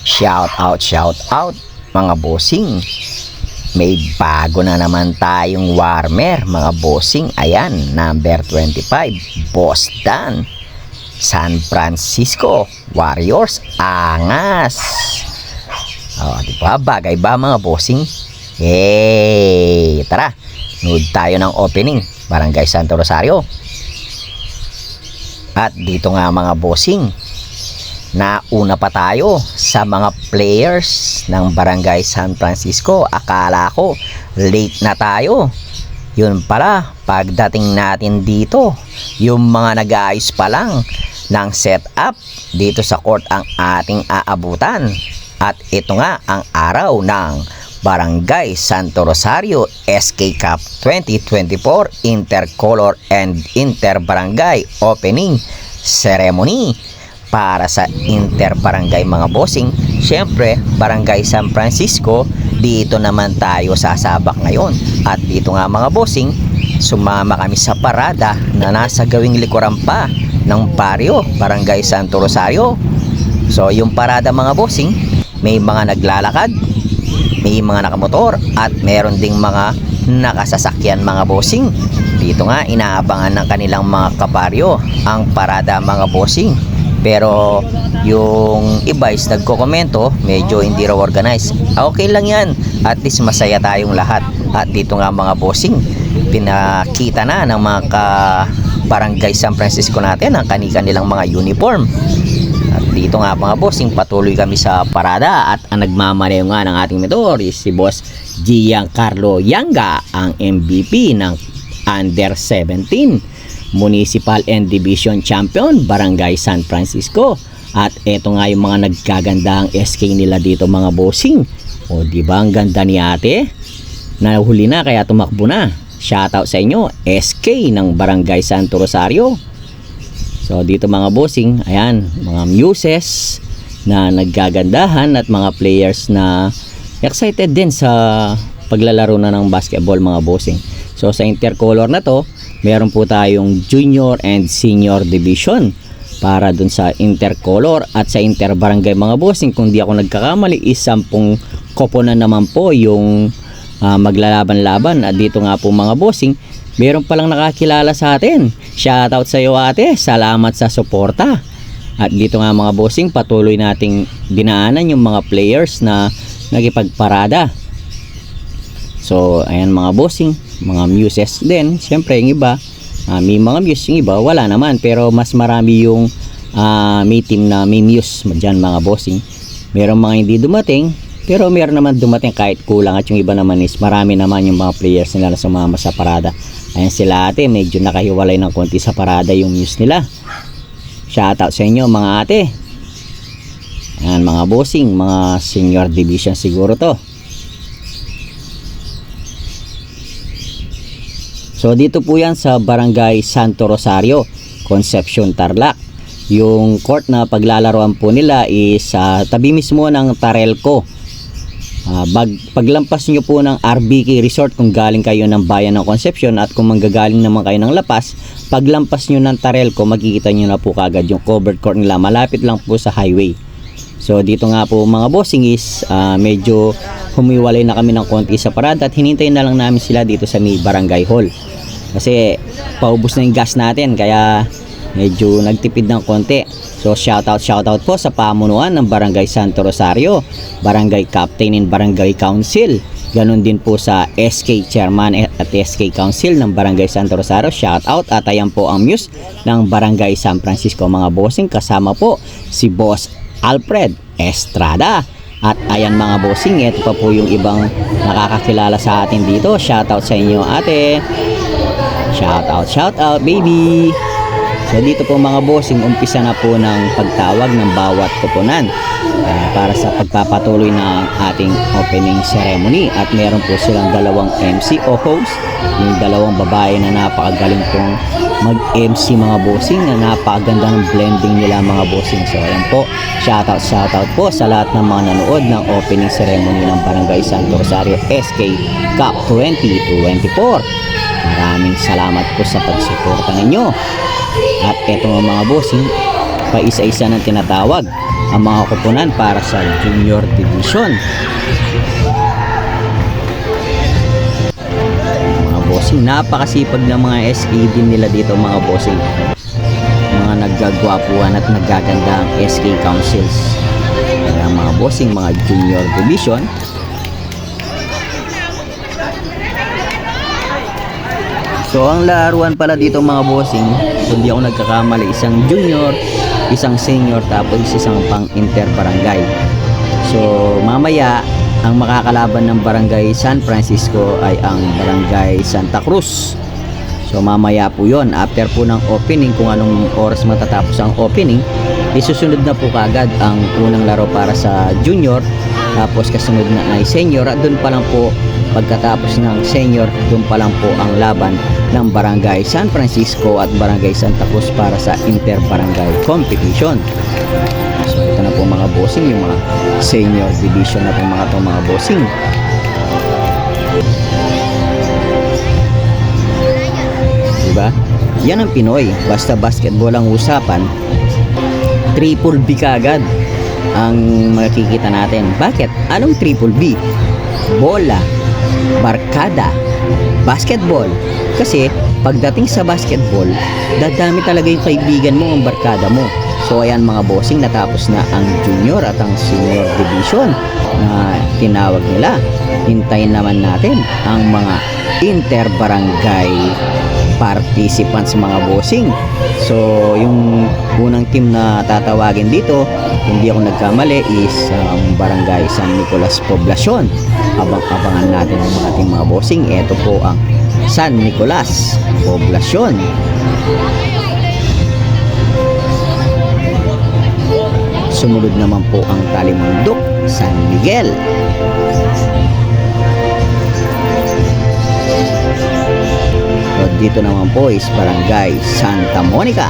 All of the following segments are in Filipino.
Shout out mga bossing. May bago na naman tayong warmer mga bossing. Ayan, number 25, Boss Dan, San Francisco Warriors. Angas. Diba? Bagay ba mga bossing? Hey, tara, nood tayo ng opening Barangay Santo Rosario. At dito nga mga bossing, nauna pa tayo sa mga players ng Barangay San Francisco. Akala ko late na tayo. Yun pala, pagdating natin dito, yung mga nag-aayos pa lang ng setup dito sa court ang ating aabutan. At ito nga ang araw ng Barangay Santo Rosario SK Cup 2024 Intercolor and Interbarangay Opening Ceremony para sa Interbarangay mga bossing. Siyempre, Barangay San Francisco, dito naman tayo sasabak ngayon. At dito nga mga bossing, sumama kami sa parada na nasa gawing likuran pa ng baryo Barangay Santo Rosario. So yung parada mga bossing, may mga naglalakad, may mga nakamotor, at meron ding mga nakasasakyan mga bossing. Dito nga inaabangan ng kanilang mga kabaryo ang parada mga bossing. Pero yung iba is nagko-komento, medyo hindi raw organized. Okay lang yan, at least masaya tayong lahat. At dito nga mga bossing, pinakita na ng mga Barangay San Francisco natin ang kanilang mga uniform. At dito nga mga bossing, patuloy kami sa parada. At ang nagmamaneho nga ng ating motor is si Boss Giancarlo Yanga, ang MVP ng Under 17 Municipal and Division Champion Barangay San Francisco. At eto nga yung mga nagkagandang SK nila dito mga bossing. O diba ang ganda ni ate? Nahuli na kaya tumakbo na. Shoutout sa inyo, SK ng Barangay Santo Rosario. So dito mga bossing, ayan, mga muses na naggagandahan at mga players na excited din sa paglalaro na ng basketball mga bossing. So sa intercolor na to, meron po tayong junior and senior division para dun sa intercolor. At sa interbarangay mga bossing, kung di ako nagkakamali, is 10 koponan naman po yung maglalaban-laban. At dito nga po mga bossing, meron palang nakakilala sa atin. Shoutout sa iyo ate, salamat sa suporta. At dito nga mga bossing, patuloy nating dinaanan yung mga players na nagipagparada. So ayan mga bossing, mga muses din. Siyempre yung iba, may mga muse, yung iba wala naman. Pero mas marami yung may team na may muse dyan mga bossing. Meron mga hindi dumating, pero meron naman dumating kahit kulang. At yung iba naman is marami naman yung mga players nila na sumama sa parada. Ayan sila ate, medyo nakahiwalay ng konti sa parada yung muse nila. Shoutout sa inyo mga ate. Ayan mga bossing, mga senior division siguro to. So dito po yan sa Barangay Santo Rosario, Concepcion, Tarlac. Yung court na paglalaroan po nila is tabi mismo ng Tarelco. Paglampas nyo po ng RBK Resort kung galing kayo ng bayan ng Concepcion, at kung manggagaling naman kayo ng La Paz, paglampas nyo ng Tarelco, makikita nyo na po kagad yung covered court nila. Malapit lang po sa highway. So dito nga po mga bossing is medyo humiwalay na kami ng konti sa parada, at hinintay na lang namin sila dito sa may barangay hall. Kasi paubos na yung gas natin, kaya medyo nagtipid ng konti. So shoutout po sa pamunuan ng Barangay Santo Rosario, Barangay Captain and Barangay Council. Ganon din po sa SK Chairman at SK Council ng Barangay Santo Rosario. Shoutout. At ayan po ang muse ng Barangay San Francisco mga bossing. Kasama po si Boss Alfred Estrada. At ayan mga bossing, ito pa po yung ibang nakakakilala sa atin dito. Shoutout sa inyo ate. Shoutout baby. So dito po mga bossing, umpisa na po ng pagtawag ng bawat koponan para sa pagpapatuloy ng ating opening ceremony. At meron po silang dalawang MC o host, yung dalawang babae na napakagaling pong mag-MC mga bossing, na napakaganda ng blending nila mga bossing. So ayan po, shoutout po sa lahat ng mga nanood ng opening ceremony ng Barangay Santo Rosario SK Cup 2024. Maraming salamat po sa pagsuporta ninyo. At eto mga bossing, pa isa-isa ng tinatawag ang mga koponan para sa Junior Division. Mga bossing, napakasipag ng mga SK din nila dito mga bossing. Mga naggagwapuan at naggaganda ang SK Councils. Kaya mga bossing, mga Junior Division. So ang laruan pala dito mga bossing, hindi ako nagkakamali, isang junior, isang senior, tapos isang pang inter barangay. So mamaya ang makakalaban ng Barangay San Francisco ay ang Barangay Santa Cruz. So mamaya po yon, after po ng opening, kung anong oras matatapos ang opening, isusunod na po kaagad ang unang laro para sa junior, tapos kasunod na ay senior, at doon pa lang po pagkatapos ng senior, doon pa lang po ang laban ng Barangay San Francisco at Barangay Santa Cruz para sa inter-barangay competition. So ito na po mga bossing, yung mga senior division na po mga bossing. Diba? Yan ang Pinoy, basta basketball ang usapan, triple B kaagad ang makikita natin. Bakit? Anong triple B? Bola, barkada, basketball. Kasi pagdating sa basketball, dadami talaga yung kaibigan mo, ang barkada mo. So ayan mga bossing, natapos na ang junior at ang senior division na tinawag nila. Hintayin naman natin ang mga inter-barangay participants mga bossing. So yung unang team na tatawagin dito, hindi ako nagkamali, is Barangay San Nicolas Poblacion. Abang-abangan natin ang mga team mga bossing. Ito po ang San Nicolas Poblacion. Sumunod naman po ang Talimundok San Miguel. At dito naman po is Barangay Santa Monica.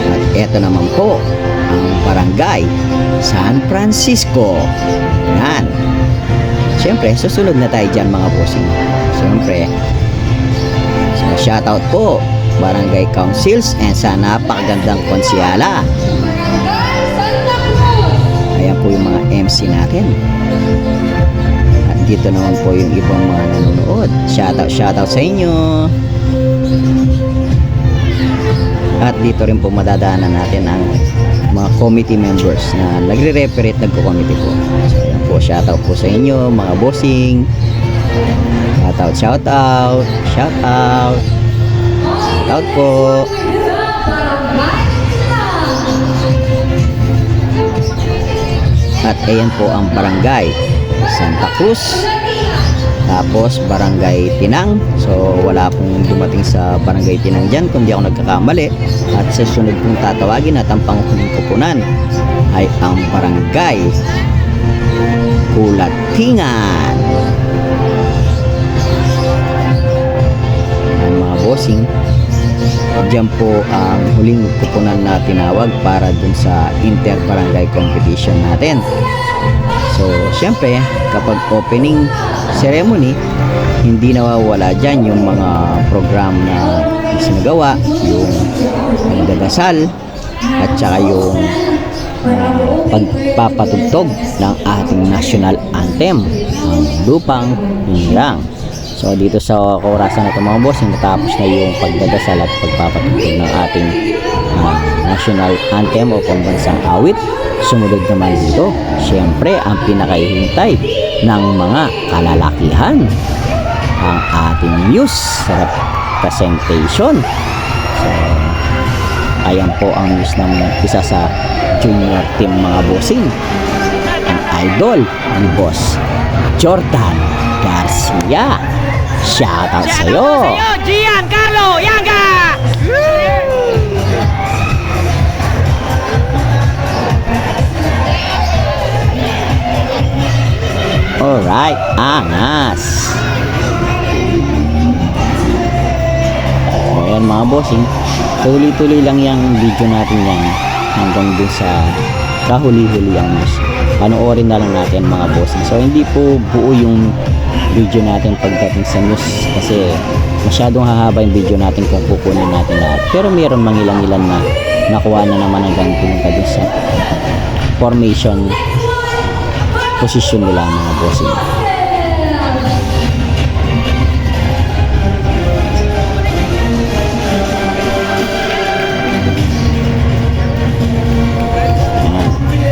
At eto naman po ang Barangay San Francisco. Yan. Siyempre, susunod na tayo dyan mga bossing. Siyempre, so shoutout po Barangay Councils and sa napakagandang konsyala. Ayan po yung mga MC natin. At dito naman po yung ibang mga nanonood. Shoutout sa inyo. At dito rin po madadaanan natin ang mga committee members na nagre-referate, nagko-committee po. So ayan po, shoutout po sa inyo mga bossing. Shoutout po. At ayan po ang Barangay Santa Cruz, tapos Barangay Tinang. So wala pong dumating sa Barangay Tinang dyan, kundi ako nagkakamali. At sa sunod pong tatawagin at ang panghuling koponan ay ang Barangay Kulatingan. Ayan mga bossing, diyan po ang huling kupunan na tinawag para dun sa inter-barangay competition natin. So, syempre, kapag opening ceremony, hindi nawawala dyan yung mga program na isinagawa, yung pagdadasal, at saka yung pagpapatugtog ng ating national anthem, ang Lupang Hinirang. So dito sa orasan na ito mga boss, natapos na yung pagdadasal at pagpapatugtog ng ating national anthem o pambansang awit. Sumunod naman dito, syempre ang pinakahihintay ng mga kalalakihan, ang ating news representation. So ayan po ang news ng isa sa junior team mga bossing, ang idol ni Boss Jordan Garcia. Shoutout sa'yo, Giancarlo Yanga! Alright, angas. So ayan mga bossing, tuloy-tuloy lang yung video natin yan hanggang dun sa kahuli-huli ang news. panoorin na lang natin mga bossing. So hindi po buo yung video natin pagdating sa news kasi masyadong hahaba yung video natin kung kukunin natin lahat. Pero mayroon mga ilang-ilan na nakuha na naman hanggang pumunta dun sa formation position nila mga bossing.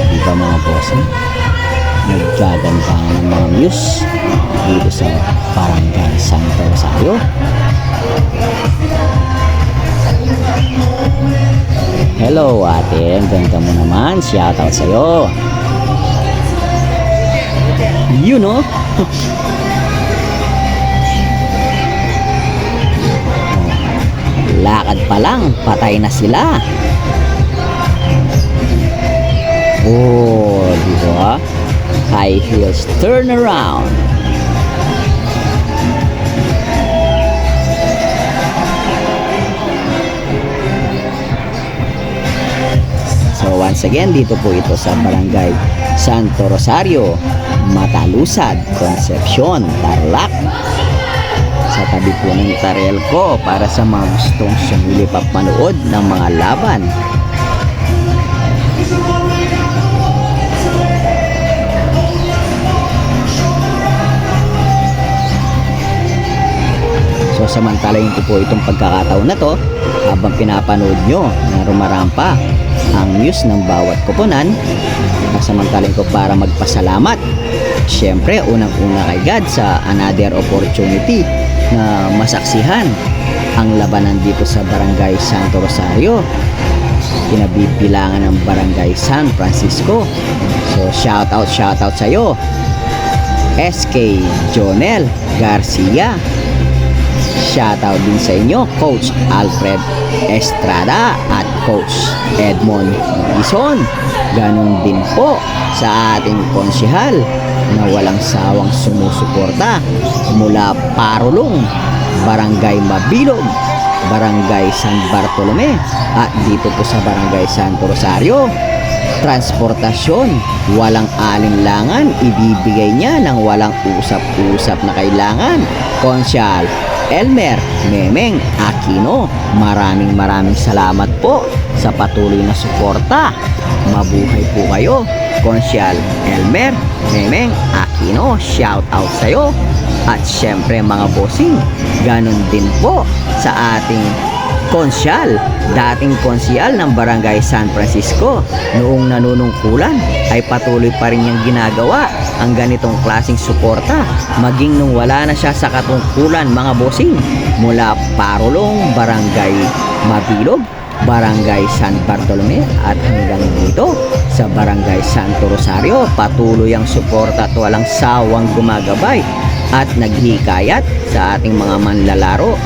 Diba mga bossing, nagkagandahan ng mga views dito sa Barangay Santo Rosario. Hello ate, ang ganda mo naman, shoutout sa'yo. You know? Lakad pa lang, patay na sila. Oh, dito ha. High heels turn around. So once again, dito po ito sa Barangay Santo Rosario, Matalusad, Concepcion, Tarlac. Sa tabi po ng Tarelco para sa mga gustong sumili pa panood ng mga laban. So samantalahin ko po itong pagkakataon na to habang pinapanood nyo na rumarampa ang news ng bawat koponan. Samantalahin ko para magpasalamat syempre unang-una kay God sa another opportunity na masaksihan ang labanan dito sa Barangay Santo Rosario, kinabibilangan ng Barangay San Francisco. So shoutout sa iyo SK Jonel Garcia. Shoutout din sa inyo Coach Alfred Estrada at Coach Edmond Ison. Ganon din po sa ating konsihal na walang sawang sumusuporta mula Parulong, Barangay Mabilog, Barangay San Bartolome at dito po sa Barangay Santo Rosario. Transportasyon, walang alinlangan, ibibigay niya ng walang usap-usap na kailangan. Konsyal Elmer Memeng Aquino, maraming salamat po sa patuloy na suporta. Mabuhay po kayo, Konsyal Elmer Memeng Aquino, shout out sa iyo. At syempre mga bossing, ganon din po sa ating konsyal, dating konsyal ng Barangay San Francisco noong nanunungkulan ay patuloy pa rin niyang ginagawa ang ganitong klaseng suporta maging nung wala na siya sa katungkulan mga bossing. Mula Parulong, Barangay Mabilog, Barangay San Bartolome at hanggang dito sa Barangay Santo Rosario, patuloy ang suporta at walang sawang gumagabay at naghihikayat sa ating mga manlalaro.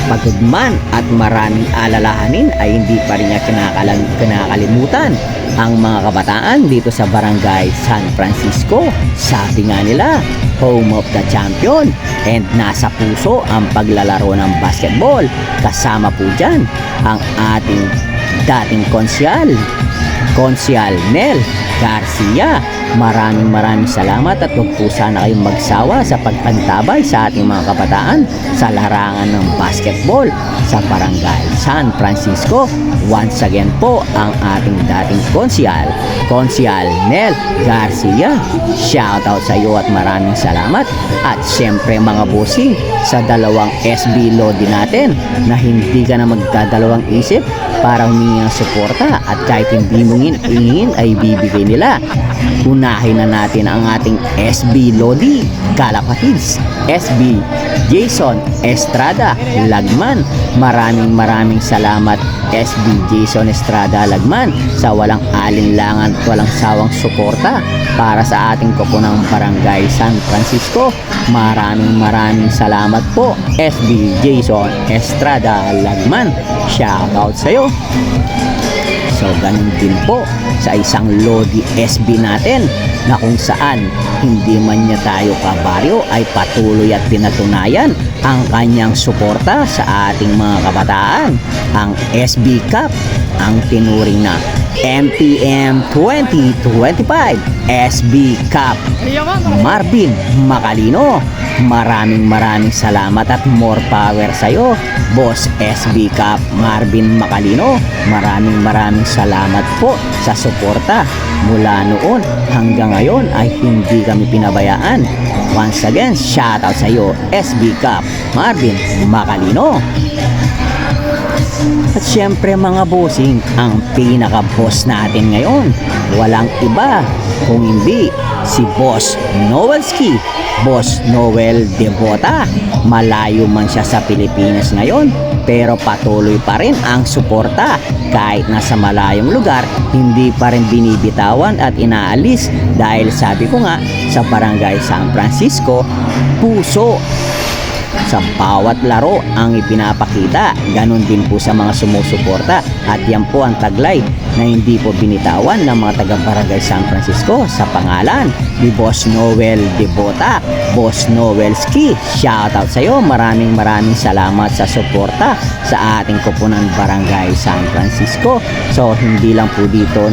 Pagod man at maraming alalahanin ay hindi pa rin niya kinakalimutan ang mga kabataan dito sa Barangay San Francisco. Sabi nga nila, home of the champion, and nasa puso ang paglalaro ng basketball. Kasama po dyan ang ating dating konsyal Nel Garcia. Maraming salamat at huwag po sana kayong magsawa sa pagpantabay sa ating mga kabataan sa larangan ng basketball sa Barangay San Francisco. Once again po ang ating dating konsyal Nel Garcia. Shoutout sa iyo at maraming salamat. At syempre mga bossing, sa dalawang SB Lodi natin na hindi ka na magdadalawang isip para humingi ng suporta at kahit hindi mo hingin ay bibigay nila. Unahin na natin ang ating SB Lodi Kalapatids, SB Jason Estrada Lagman. Maraming salamat SB Jason Estrada Lagman sa walang alinlangan at walang sawang suporta para sa ating koponang Barangay San Francisco. Maraming salamat po SB Jason Estrada Lagman. Shoutout sa iyo. So ganun din po sa isang Lodi SB natin na kung saan hindi man niya tayo kabaryo ay patuloy at pinatunayan ang kanyang suporta sa ating mga kabataan. Ang SB Cup ang tinuring na MPM 2025 SB Cup Marvin Macalino. Maraming salamat at more power sa'yo, Boss SB Cup Marvin Macalino. Maraming salamat po sa suporta. Mula noon hanggang ngayon ay hindi kami pinabayaan. Once again, shoutout sa'yo, SB Cup Marvin Macalino. At syempre mga bossing, ang pinaka-boss natin ngayon, walang iba kung hindi si Boss Noelski, Boss Noel Devota. Malayo man siya sa Pilipinas ngayon, pero patuloy pa rin ang suporta. Kahit nasa malayong lugar, hindi pa rin binibitawan at inaalis dahil sabi ko nga, sa Barangay San Francisco, puso sa bawat laro ang ipinapakita. Ganon din po sa mga sumusuporta. At yan po ang taglay na hindi po binitawan ng mga taga-Barangay San Francisco sa pangalan ni Boss Noel Devota, Boss Noelski. Shoutout sa iyo. Maraming salamat sa suporta sa ating koponan Barangay San Francisco. So hindi lang po dito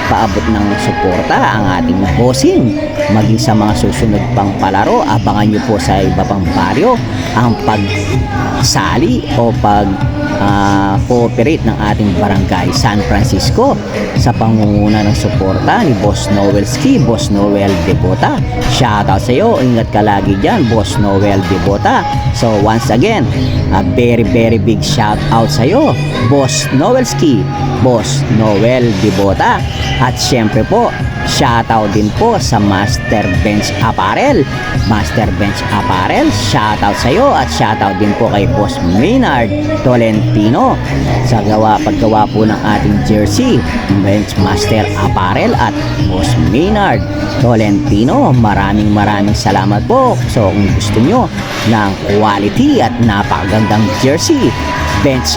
paabot ng suporta ang ating bossing, maging sa mga susunod pang palaro. Abangan nyo po sa iba pang baryo ang pagsali o cooperate ng ating Barangay San Francisco sa pangunguna ng suporta ni Boss Noelski, Boss Noel Devota. Shoutout sa iyo, ingat ka lagi dyan, Boss Noel Devota. So once again, a very big shout out sa iyo, Boss Noelski, Boss Noel Devota. At syempre po, shoutout din po sa Master Bench Apparel. Master Bench Apparel, shoutout sa iyo at shoutout din po kay Boss Maynard Tolentino sa paggawa po ng ating jersey. Bench Master Apparel at Boss Maynard Tolentino, maraming salamat po. So kung gusto nyo ng quality at napakagandang jersey, Bench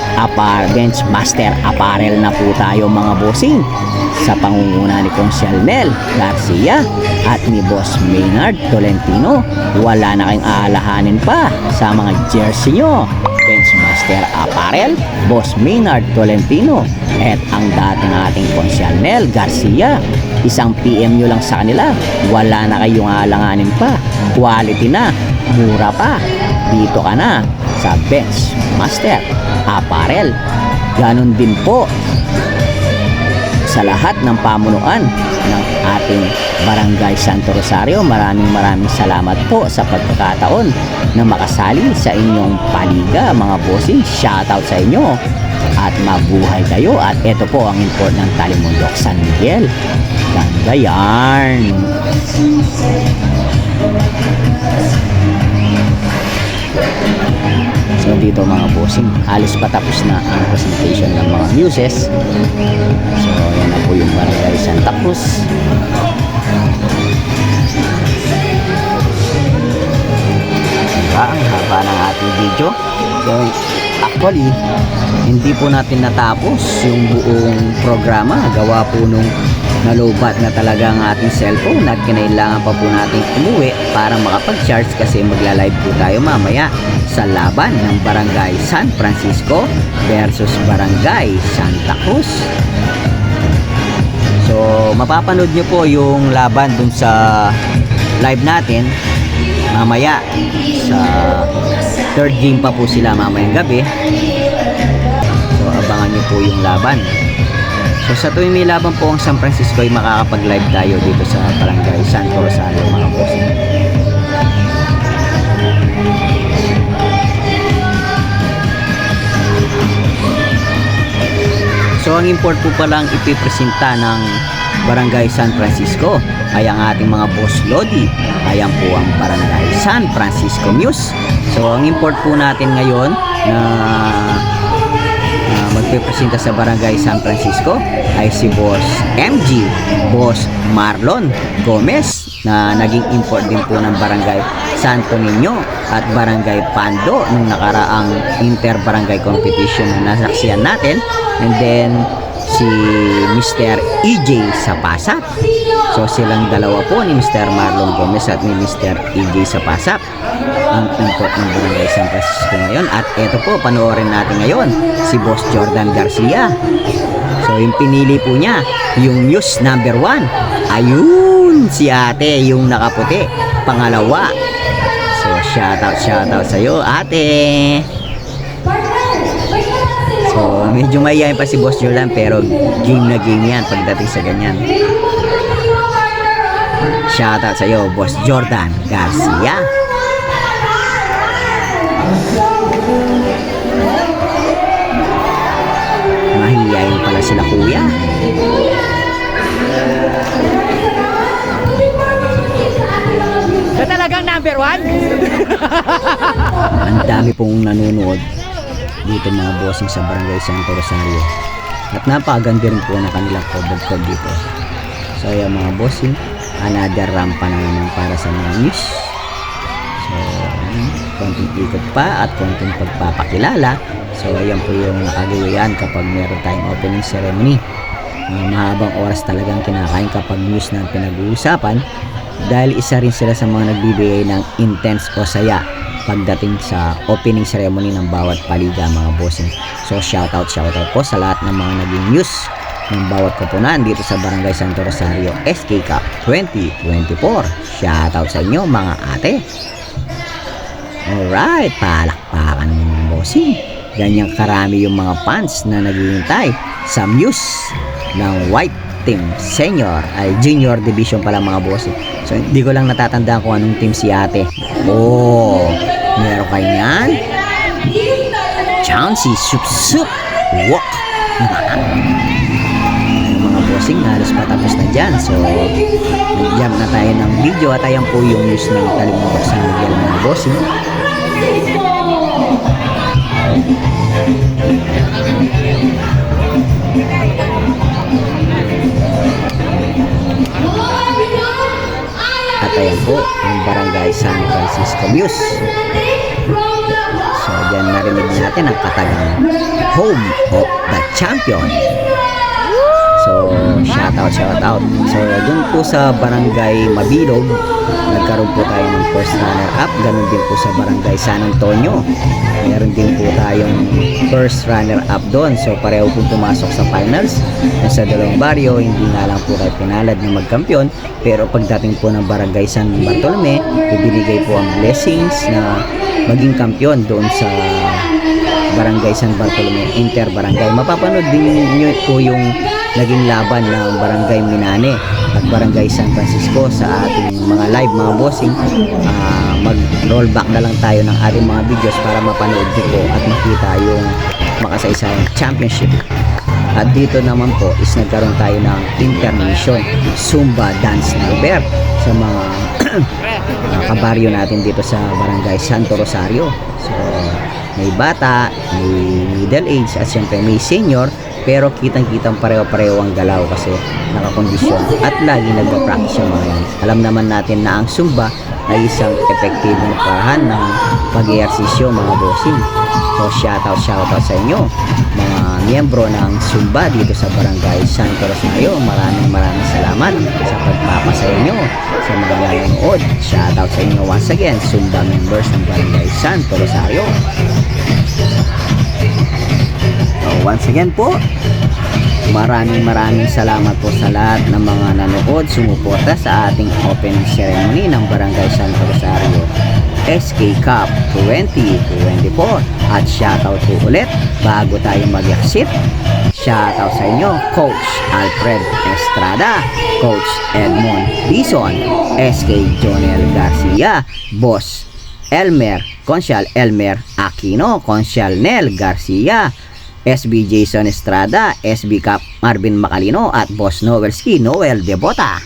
Master Apparel na po tayo mga bossing, sa pangunguna ni Consiel Nel Garcia at ni Boss Maynard Tolentino. Wala na kayong aalahanin pa sa mga jersey nyo. Bench Master Apparel, Boss Maynard Tolentino, at ang dati nating Consiel Nel Garcia. Isang PM nyo lang sa kanila, wala na kayong alanganin pa. Quality na, mura pa. Dito ka na sa Bench Master Apparel. Ganon din po sa lahat ng pamunuan ng ating Barangay Santo Rosario. Maraming salamat po sa pagkakataon na makasali sa inyong paliga mga bossing. Shoutout sa inyo at mabuhay kayo. At ito po ang import ng Talimundok San Miguel. Ganda yarn. So dito mga bossing, halos patapos na ang presentation ng mga muses. So yan na po yung Barangay Santa Cruz. Diba, ang haba ng ating video. So actually, hindi po natin natapos yung buong programa. Gawa po nung nalobat na talaga ang ating cellphone at kinailangan pa po natin umuwi para makapag-charge kasi magla-live po tayo mamaya sa laban ng Barangay San Francisco versus Barangay Santa Cruz. So mapapanood nyo po yung laban dun sa live natin mamaya. Sa third game pa po sila mamayang gabi. So abangan nyo po yung laban. So sa tuwing may laban po ang San Francisco ay makakapag-live tayo dito sa Barangay Santo Rosario mga bossing. So ang import po palang ipipresenta ng Barangay San Francisco ay ang ating mga boss Lodi. Ayan po ang Barangay San Francisco Muse. So ang import po natin ngayon na magpipresenta sa Barangay San Francisco ay si Boss MG, Boss Marlon Gomez, na naging import din po ng Barangay Santo Niño at Barangay Pando nung nakaraang inter-barangay competition na nasaksihan natin. And then si Mr. EJ Sapasap. So silang dalawa po ni Mr. Marlon Gomez at ni Mr. EJ Sapasap ang import ng Barangay San Francisco ngayon. At eto po, panoorin natin ngayon si Boss Jordan Garcia. So yung pinili po niya, yung news number 1. Ayun, si ate, yung nakaputi, pangalawa. So shoutout sa'yo ate. So medyo mayayain pa si Boss Jordan, pero game na game yan pagdating sa ganyan. Shoutout sa'yo, Boss Jordan Garcia. Mahihayin pala sila kuya. Ito talagang number 1? Ang dami pong nanonood dito mga bossing sa Barangay Santo Rosario. At napakaganda rin po ng kanilang cover code dito. So ayan mga bossing, another rampa na naman para sa mga news. So konting ikot pa at konting pagpapakilala. So ayan po yung nakagawian kapag meron tayong opening ceremony. Mahabang oras talagang kinakain kapag news na pinag-uusapan, dahil isa rin sila sa mga nagbibigay ng intense o saya pagdating sa opening ceremony ng bawat paliga mga bossing. So shoutout po sa lahat ng mga naging news ng bawat koponan dito sa Barangay Santo Rosario SK Cup 2024. Shoutout sa inyo mga ate. Alright, palakpakan ng mga bossing. Ganyang karami yung mga fans na naghihintay sa news ng White Team Senior ay Junior Division pala mga bossing. So hindi ko lang natatandaan kung anong team si ate. Oh, meron kayo yan? Chauncey Sup Sup Walk. Ay, mga bossing, halos patapos na dyan. So nag-jump na tayo ng video at ayan po yung news ng Talimog sa Miguel mga bossing. At ayan po ang Barangay San Francisco News. So dyan narinig natin ang katagang Home of the Champion. So shoutout. So dun po sa Barangay Mabilog, nagkaroon po tayo ng first runner up. Ganun din po sa Barangay San Antonio, meron din po tayong first runner up doon. So pareho po pumasok sa finals. Sa dalawang baryo, hindi nga lang po kayo pinalad na magkampiyon, pero pagdating po ng Barangay San Bartolome, ibinigay po ang blessings na maging kampiyon doon sa Barangay San Bartolome Inter Barangay. Mapapanood din niyo po yung naging laban ng Barangay Minane at Barangay San Francisco sa ating mga live mga bossing. Mag-roll back na lang tayo ng ating mga videos para mapanood niyo po at makita yung makasaysayang championship. At dito naman po is nagkaroon tayo ng intermission Zumba Dance Number sa mga kabaryo natin dito sa Barangay Santo Rosario. So may bata, may middle age at siyempre may senior, pero kitang-kitang pareho-pareho ang galaw kasi nakakondisyon at lagi nagpa-practice yung mga yan. Alam naman natin na ang Zumba ay isang epektibong parahan ng pag-eehersisyo mga bossing. So shoutout sa inyo mga miyembro ng Zumba dito sa Barangay Santo Rosario. Maraming salamat sa pagpapasaya nyo sa mga nanonood. Shoutout sa inyo once again, Zumba members ng Barangay Santo Rosario. So once again po, maraming salamat po sa lahat ng mga nanood, sumuporta sa ating opening ceremony ng Barangay Santo Rosario SK Cup 2024. At shoutout po ulit bago tayo mag-exit. Shoutout sa inyo Coach Alfred Estrada, Coach Edmond Bison, SK Jonel Garcia, Boss Consyal Elmer Aquino, Consyal Nel Garcia, SB Jason Estrada, SB Cap Marvin Macalino at Boss Noel Ski Noel Debota.